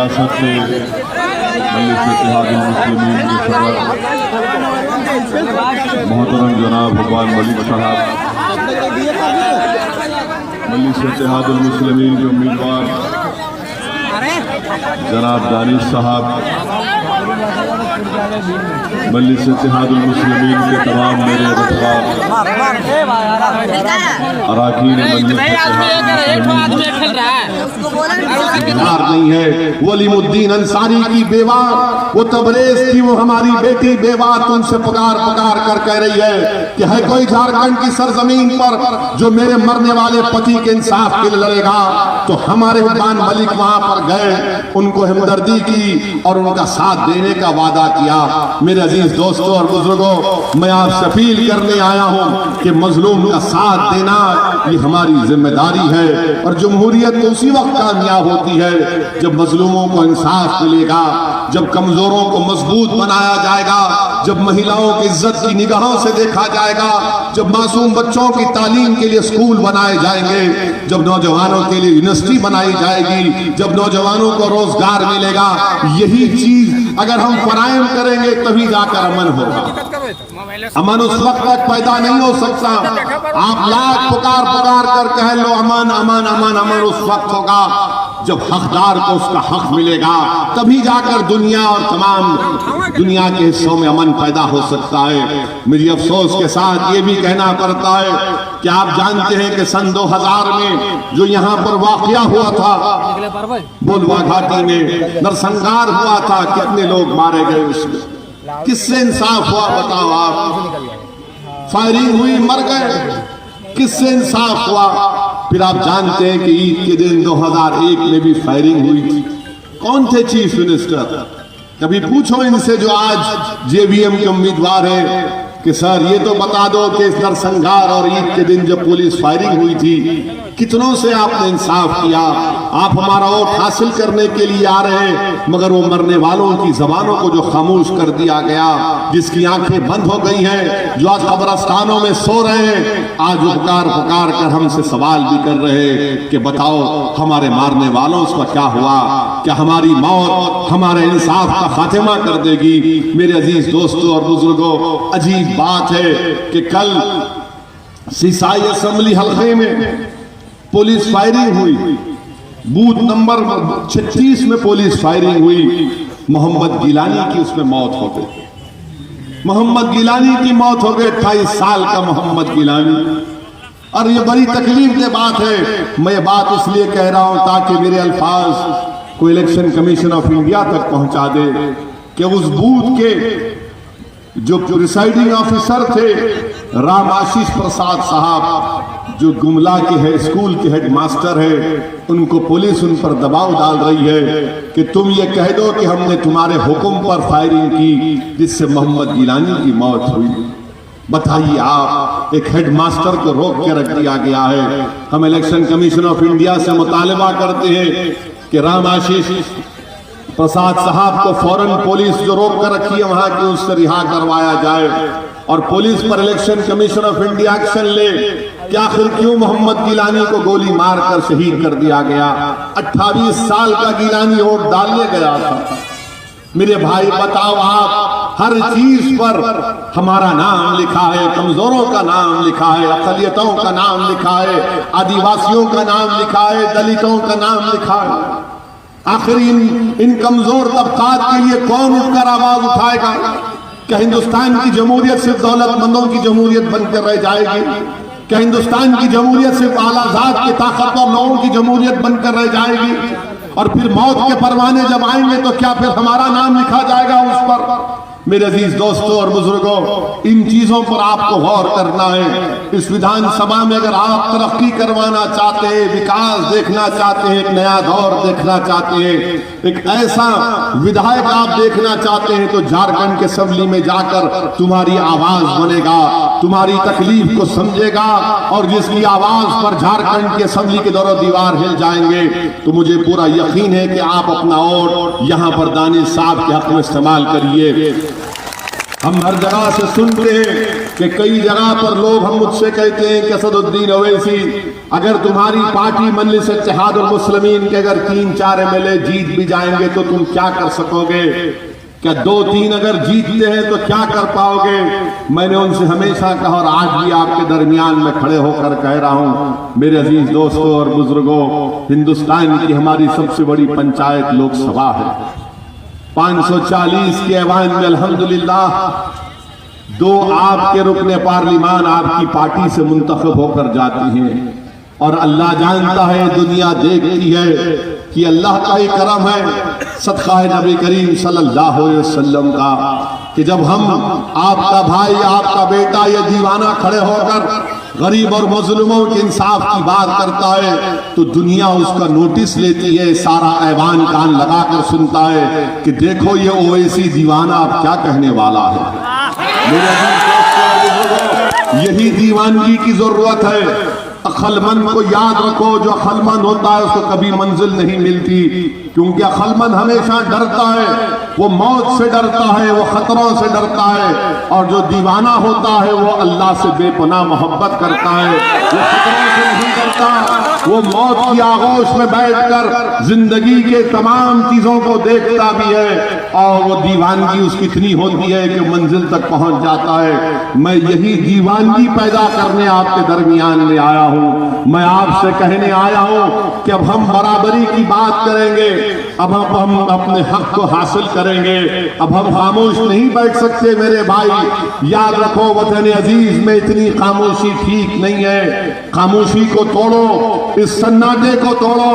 रियासत से मजलिस इत्तेहादुल मुस्लिमीन के सदर मोहतरम जनाब हुक्मान मलिक साहब, मजलिस इत्तेहादुल मुस्लिमीन के उम्मीदवार जनाब दानिश साहब, मजलिस इत्तेहादुल मुस्लिमीन के तमाम मेरे अरकान नहीं है। वलीमुद्दीन अंसारी की बेवा, वो तबरेज थी, वो हमारी बेटी बेवा तुमसे पुकार पुकार कर कह रही है कि है कोई झारखंड की सरजमीन पर जो मेरे मरने वाले पति के इंसाफ के लिए लड़ेगा। तो हमारे हुक्मान मलिक वहां पर गए, उनको हमदर्दी की और उनका साथ देने का वादा किया। मेरे अजीज दोस्तों और बुजुर्गों, मैं आपसे अपील करने आया हूं कि मजलूम का साथ देना ये हमारी जिम्मेदारी है। और जमहूरियत तो उसी वक्त कामयाब होती है जब मजलूमों को इंसाफ मिलेगा, जब कमजोरों को मजबूत बनाया जाएगा, जब महिलाओं की इज्जत की निगाहों से देखा जाएगा, जब मासूम बच्चों की तालीम के लिए स्कूल बनाए जाएंगे, जब नौजवानों के लिए यूनिवर्सिटी बनाई जाएगी, जब नौजवानों को रोजगार मिलेगा। यही चीज अगर हम फराहम करेंगे तभी जाकर अमन होगा। अमन उस वक्त तक पैदा नहीं हो सकता। आप लाख पुकार पुकार कर कह लो अमन अमन अमन अमन, उस वक्त होगा जब हकदार को उसका हक मिलेगा, तभी जाकर दुनिया और तमाम दुनिया के हिस्सों में अमन पैदा हो सकता है। मुझे अफसोस के साथ ये भी कहना पड़ता है कि आप जानते हैं कि सन 2000 में जो यहाँ पर वाकया हुआ था बोलवा घाटी में, नरसंहार हुआ था, कितने लोग मारे गए, उसमें किससे इंसाफ हुआ बताओ आप? फायरिंग हुई, मर गए, किससे इंसाफ हुआ? फिर आप जानते हैं कि ईद के दिन 2001 में भी फायरिंग हुई थी। कौन थे चीफ मिनिस्टर? कभी पूछो इनसे जो आज जेवीएम के उम्मीदवार हैं कि सर ये तो बता दो कि इस नरसंहार और ईद के दिन जब पुलिस फायरिंग हुई थी कितनों से आपने इंसाफ किया? आप हमारा वोट हासिल करने के लिए आ रहे हैं, मगर वो मरने वालों की जबानों को जो खामोश कर दिया गया, जिसकी आंखें बंद हो गई हैं, जो आज कब्रिस्तानों में सो रहे हैं, आज पुकार पुकार कर हमसे सवाल भी कर रहे हैं कि बताओ हमारे मारने वालों का क्या हुआ? क्या हमारी मौत हमारे इंसाफ का खात्मा कर देगी? मेरे अजीज दोस्तों और बुजुर्गों, अजीब बात है कि कल सीसाई असेंबली हल्के में पुलिस फायरिंग हुई, बूथ नंबर 36 में पुलिस फायरिंग हुई, मोहम्मद गिलानी की उसमें मौत हो गई। मोहम्मद गिलानी की मौत हो गई, 28 साल का मोहम्मद गिलानी। और ये बड़ी तकलीफ की बात है। मैं ये बात इसलिए कह रहा हूं ताकि मेरे अल्फाज को इलेक्शन कमीशन ऑफ इंडिया तक पहुंचा दे कि उस बूथ के जो प्रिसाइडिंग ऑफिसर थे राम आशीष प्रसाद साहब, जो गुमला के है स्कूल के हेडमास्टर है, उनको पुलिस उन पर दबाव डाल रही है कि तुम ये कह दो कि हमने तुम्हारे हुक्म पर फायरिंग की जिससे मोहम्मद गिलानी की मौत हुई। बताइए आप, एक हेडमास्टर को रोक के रख दिया गया है। हम इलेक्शन कमीशन ऑफ इंडिया से मुतालबा करते हैं कि राम आशीष प्रसाद साहब को फौरन पुलिस जो रोक कर रखी है वहां की उससे रिहा करवाया जाए और पुलिस पर election commission of India action ले कि आखिर क्यों मोहम्मद गिलानी को गोली मारकर शहीद कर दिया गया? 28 साल का गिलानी वोट डालने गया था। मेरे भाई बताओ आप, हर चीज पर हमारा नाम लिखा है, कमजोरों का नाम लिखा है, अक़लियतों का नाम लिखा है, आदिवासियों का नाम लिखा है, दलितों का नाम लिखा है। आखिर इन कमजोर तबकात के लिए कौन उठकर आवाज उठाएगा? क्या हिंदुस्तान की जमहूरियत सिर्फ दौलतमंदों की जमहूरियत बनकर रह जाएगी? क्या हिंदुस्तान की जमहूरियत सिर्फ आलाजात की ताकतवर लोगों की जमहूरियत बनकर रह जाएगी? और फिर मौत के परवाने जब आएंगे तो क्या फिर हमारा नाम लिखा जाएगा उस पर? मेरे अजीज दोस्तों और बुजुर्गों, इन चीजों पर आपको गौर करना है। इस विधानसभा में अगर आप तरक्की करवाना चाहते हैं, विकास देखना चाहते हैं, एक नया दौर देखना चाहते हैं, एक ऐसा विधायक आप देखना चाहते हैं, तो झारखंड के असेंबली में जाकर तुम्हारी आवाज बनेगा, तुम्हारी तकलीफ को समझेगा और जिसकी आवाज पर झारखंड की असेंबली के दौर दीवार हिल जाएंगे। तो मुझे पूरा यकीन है कि आप अपना वोट यहाँ पर दानिश साहब के हक में इस्तेमाल करिए। हम हर जगह से सुनते हैं कि कई जगह पर लोग हम मुझसे कहते हैं कि असदुद्दीन ओवैसी, अगर तुम्हारी पार्टी मजलिस इत्तेहादुल मुस्लिमीन के अगर 3-4 MLA जीत भी जाएंगे तो तुम क्या कर सकोगे? क्या 2-3 अगर जीतते हैं तो क्या कर पाओगे? मैंने उनसे हमेशा कहा और आज भी आपके दरमियान में खड़े होकर कह रहा हूं, मेरे अजीज दोस्तों और बुजुर्गों, हिंदुस्तान की हमारी सबसे बड़ी पंचायत लोकसभा है। 540 के ऐवान में अल्हम्दुलिल्लाह 2 आपके रुकने पार्लिमान आपकी पार्टी से मुंतखब होकर जाती हैं। और अल्लाह जानता है, दुनिया देखती है कि अल्लाह का ही करम है, सदका नबी करीम सल्लल्लाहु अलैहि वसल्लम का, कि जब हम आपका भाई आपका बेटा ये दीवाना खड़े होकर गरीब और मजलूमों के इंसाफ की बात करता है तो दुनिया उसका नोटिस लेती है, सारा ऐवान कान लगाकर सुनता है कि देखो ये ओवैसी दीवाना अब क्या कहने वाला है। मेरे दोस्तों, यही दीवानगी की जरूरत है। अक्लमंद को याद रखो, जो अक्लमंद होता है उसको कभी मंजिल नहीं मिलती, क्योंकि अक्लमंद हमेशा डरता है, वो मौत से डरता है, वो खतरों से डरता है। और जो दीवाना होता है वो अल्लाह से बेपनाह मोहब्बत करता है, वो खतरों से नहीं डरता, वो मौत की आगोश में बैठकर जिंदगी के तमाम चीजों को देखता भी है और वो दीवानगी उसकी इतनी होती है कि मंजिल तक पहुंच जाता है। मैं यही दीवानगी पैदा करने आपके दरमियान में आया हूं। मैं आपसे कहने आया हूं कि अब हम बराबरी की बात करेंगे, अब हम अपने हक को हासिल करेंगे, अब हम खामोश नहीं बैठ सकते मेरे भाई। याद रखो, वतन अजीज में इतनी खामोशी ठीक नहीं है। खामोशी को तोड़ो, इस सन्नाटे को तोड़ो।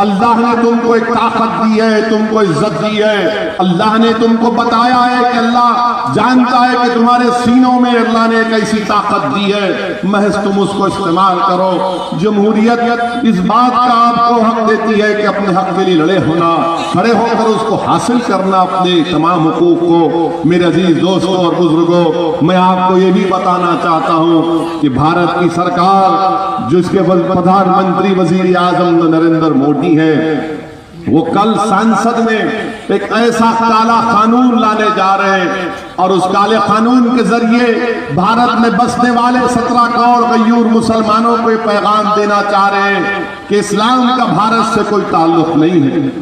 अल्लाह ने तुमको एक ताकत दी है, तुमको इज्जत दी है। अल्लाह ने तुमको बताया है कि अल्लाह जानता है कि तुम्हारे सीनों में अल्लाह ने एक ऐसी ताकत दी है, महज तुम उसको इस्तेमाल करो। जमहूरियत इस बात का आपको हक देती है कि अपने हक के लिए लड़े होना, खड़े होकर उसको हासिल करना, अपने तमाम हुकूक को। मेरे अजीज दोस्तों और बुजुर्गों, मैं आपको ये भी बताना चाहता हूँ कि भारत की सरकार, जिसके प्रधानमंत्री वजीर आजम नरेंद्र मोदी है, वो कल संसद में एक ऐसा काला कानून लाने जा रहे हैं और उस काले कानून के जरिए भारत में बसने वाले 17 करोड़ गयूर मुसलमानों को पैगाम देना चाह रहे हैं कि इस्लाम का भारत से कोई ताल्लुक नहीं है।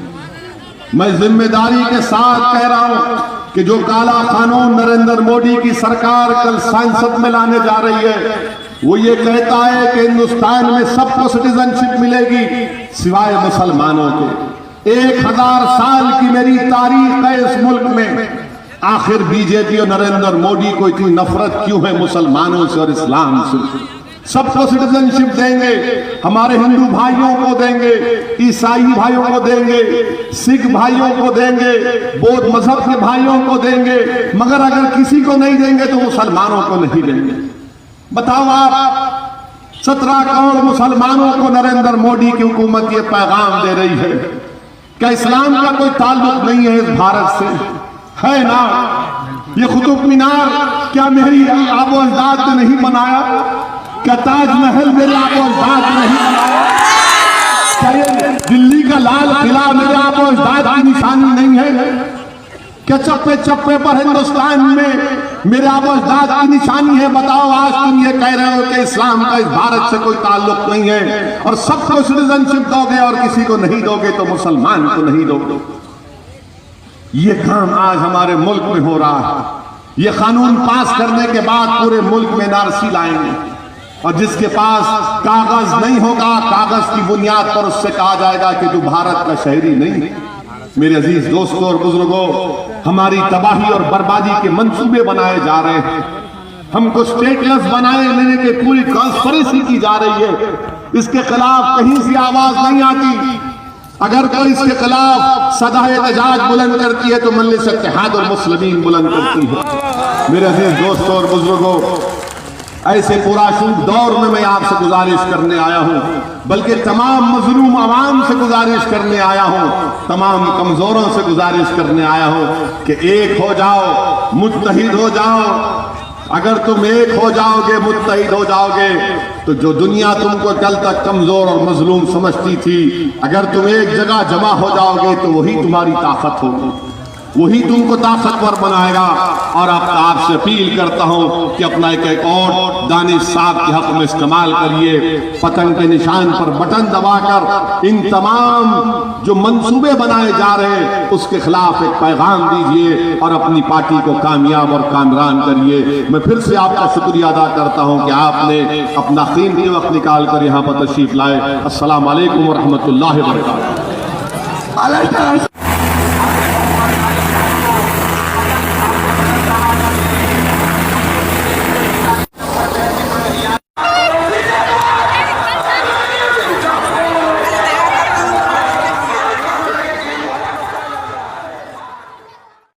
मैं जिम्मेदारी के साथ कह रहा हूं कि जो काला कानून नरेंद्र मोदी की सरकार कल संसद में लाने जा रही है, वो ये कहता है कि हिंदुस्तान में सबको सिटीजनशिप मिलेगी सिवाय मुसलमानों के। 1000 साल की मेरी तारीख है इस मुल्क में। आखिर बीजेपी और नरेंद्र मोदी को इतनी नफरत क्यों है मुसलमानों से और इस्लाम से? सबको सिटीजनशिप देंगे, हमारे हिंदू भाइयों को देंगे, ईसाई भाइयों को देंगे, सिख भाइयों को देंगे, बौद्ध मजहब के भाइयों को देंगे, मगर अगर किसी को नहीं देंगे तो मुसलमानों को नहीं देंगे। बताओ आप, 17 करोड़ मुसलमानों को नरेंद्र मोदी की हुकूमत ये पैगाम दे रही है। क्या इस्लाम का कोई ताल्लुक नहीं है इस भारत से? है ना? ये कुतुब मीनार क्या मेरी आबो अजदाद ने नहीं बनाया? क्या ताजमहल मेरे आबो अजदाद ने नहीं बनाया? क्या ये दिल्ली का लाल किला मेरे आबो अजदाद की निशानी नहीं है? क्या चप्पे चप्पे पर हिंदुस्तान में मेरे आबो अजदाद की निशानी है? बताओ, आज तुम ये कह रहे हो कि इस्लाम का इस भारत से कोई ताल्लुक नहीं है और सबको सिटीजनशिप दोगे और किसी को नहीं दोगे तो मुसलमान को नहीं दोगे। ये काम आज हमारे मुल्क में हो रहा है। ये कानून पास करने के बाद पूरे मुल्क में एनआरसी लाएंगे और जिसके पास कागज नहीं होगा, कागज की बुनियाद पर उससे कहा जाएगा कि तू भारत का शहरी नहीं है। मेरे अजीज दोस्तों और बुजुर्गों, हमारी तबाही और बर्बादी के मंसूबे बनाए जा रहे हैं। हमको स्टेटलेस बनाए लेने की पूरी कॉन्स्पिरेसी की जा रही है। इसके खिलाफ कहीं से आवाज नहीं आती। अगर कोई इसके खिलाफ सदाए एहतजाज बुलंद करती है तो मजलिस इत्तेहादुल मुस्लिमीन बुलंद करती है। मेरे अजीज दोस्तों और बुजुर्गों, ऐसे पुराशूब दौर में मैं आपसे गुजारिश करने आया हूं, बल्कि तमाम मजलूम आवाम से गुजारिश करने आया हूं, तमाम कमजोरों से गुजारिश करने आया हूं कि एक हो जाओ, मुत्तहिद हो जाओ। अगर तुम एक हो जाओगे, मुत्तहिद हो जाओगे, तो जो दुनिया तुमको कल तक कमजोर और मजलूम समझती थी, अगर तुम एक जगह जमा हो जाओगे तो वही तुम्हारी ताकत होगी। वही तुमको ताकतवर बनाएगा। और अब आपसे अपील करता हूं कि अपना एक और दानिश साहब के हक में इस्तेमाल करिए। पतंग के निशान पर बटन दबाकर इन तमाम जो मंसूबे बनाए जा रहे हैं उसके खिलाफ एक पैगाम दीजिए और अपनी पार्टी को कामयाब और कामरान करिए। मैं फिर से आपका शुक्रिया अदा करता हूं कि आपने अपना कीमती वक्त निकाल कर यहाँ पर तशरीफ लाए। अस्सलाम वालेकुम व रहमतुल्लाहि व बरकातहू।